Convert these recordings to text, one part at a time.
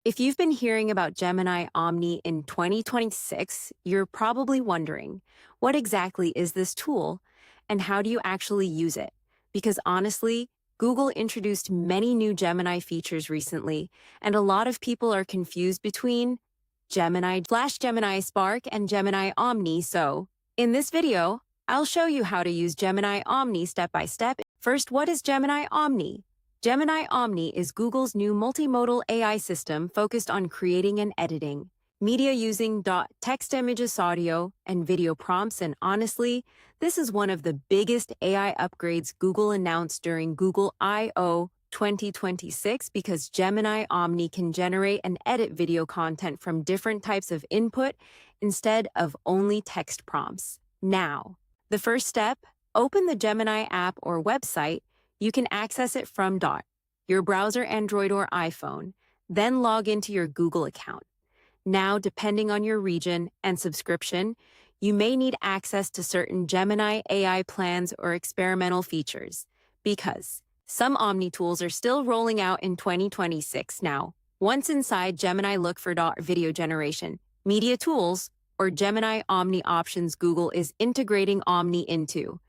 If you've been hearing about Gemini Omni in 2026, you're probably wondering, what exactly is this tool and how do you actually use it? Because honestly, Google introduced many new Gemini features recently, and a lot of people are confused between Gemini Flash, Gemini Spark, and Gemini Omni. So, in this video, I'll show you how to use Gemini Omni step by step. First, what is Gemini Omni? Gemini Omni is Google's new multimodal AI system focused on creating and editing media using text, images, audio, and video prompts. And honestly, this is one of the biggest AI upgrades Google announced during Google I/O 2026 because Gemini Omni can generate and edit video content from different types of input instead of only text prompts. Now, the first step, open the Gemini app or website. You can access it from your browser, Android or iPhone, then log into your Google account. Now, depending on your region and subscription, you may need access to certain Gemini AI plans or experimental features, because some Omni tools are still rolling out in 2026 now. Once inside Gemini, look for video generation, media tools, or Gemini Omni options. Google is integrating Omni into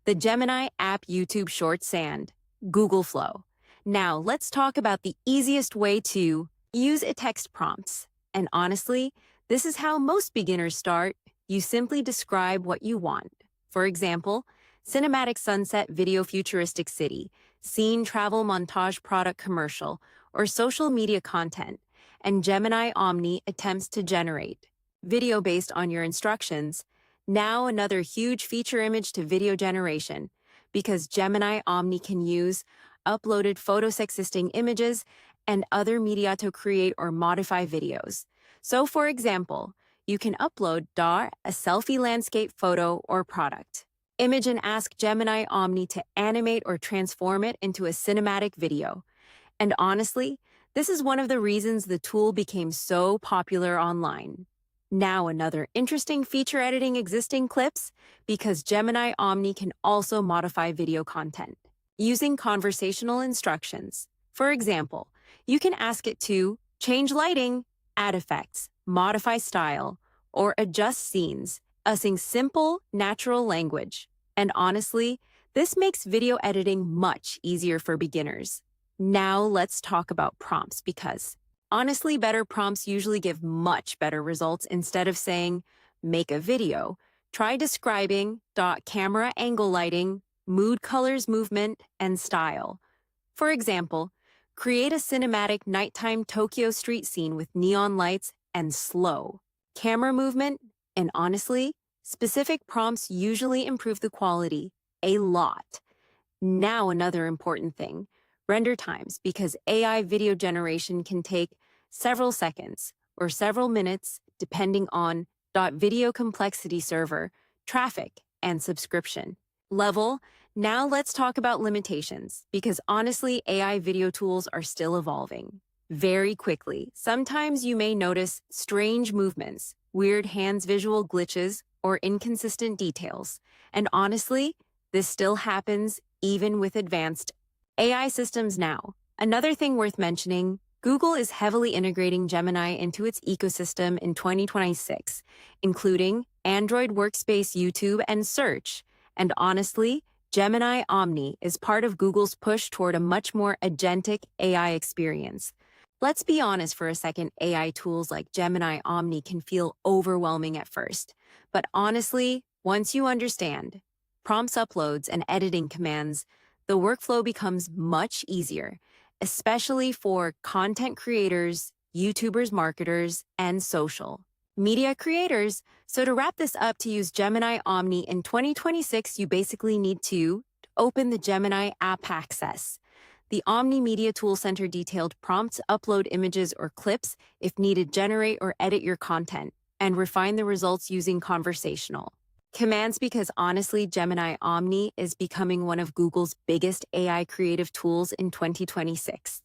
the Gemini app, YouTube Shorts, and Google Flow. Now, let's talk about the easiest way to use text prompts. And honestly, this is how most beginners start. You simply describe what you want. For example, cinematic sunset video, futuristic city, scene, travel, montage, product, commercial, or social media content. And Gemini Omni attempts to generate video based on your instructions. Now, another huge feature, image to video generation, because Gemini Omni can use uploaded photos, existing images, and other media to create or modify videos. So, for example, you can upload a selfie, landscape, photo, or product image and ask Gemini Omni to animate or transform it into a cinematic video. And honestly, this is one of the reasons the tool became so popular online. Now, another interesting feature, editing existing clips, because Gemini Omni can also modify video content using conversational instructions. For example, you can ask it to change lighting, add effects, modify style, or adjust scenes, using simple, natural language. And honestly, this makes video editing much easier for beginners. Now, let's talk about prompts, because honestly, better prompts usually give much better results. Instead of saying, make a video, try describing camera angle, lighting, mood, colors, movement, and style. For example, create a cinematic nighttime Tokyo street scene with neon lights and slow camera movement. And honestly, specific prompts usually improve the quality a lot. Now, another important thing, render times, because AI video generation can take several seconds or several minutes depending on video complexity, server, traffic, and subscription level. Now let's talk about limitations, because honestly, AI video tools are still evolving very quickly. Sometimes you may notice strange movements, weird hands, visual glitches, or inconsistent details. And honestly, this still happens even with advanced AI systems now. Another thing worth mentioning, Google is heavily integrating Gemini into its ecosystem in 2026, including Android Workspace, YouTube, and Search. And honestly, Gemini Omni is part of Google's push toward a much more agentic AI experience. Let's be honest for a second, AI tools like Gemini Omni can feel overwhelming at first. But honestly, once you understand prompts, uploads, and editing commands, the workflow becomes much easier, especially for content creators, YouTubers, marketers, and social media creators. So to wrap this up, to use Gemini Omni in 2026, you basically need to open the Gemini app, access the Omni Media Tool Center, detailed prompts, upload images or clips if needed, generate or edit your content, and refine the results using conversational commands, because honestly, Gemini Omni is becoming one of Google's biggest AI creative tools in 2026.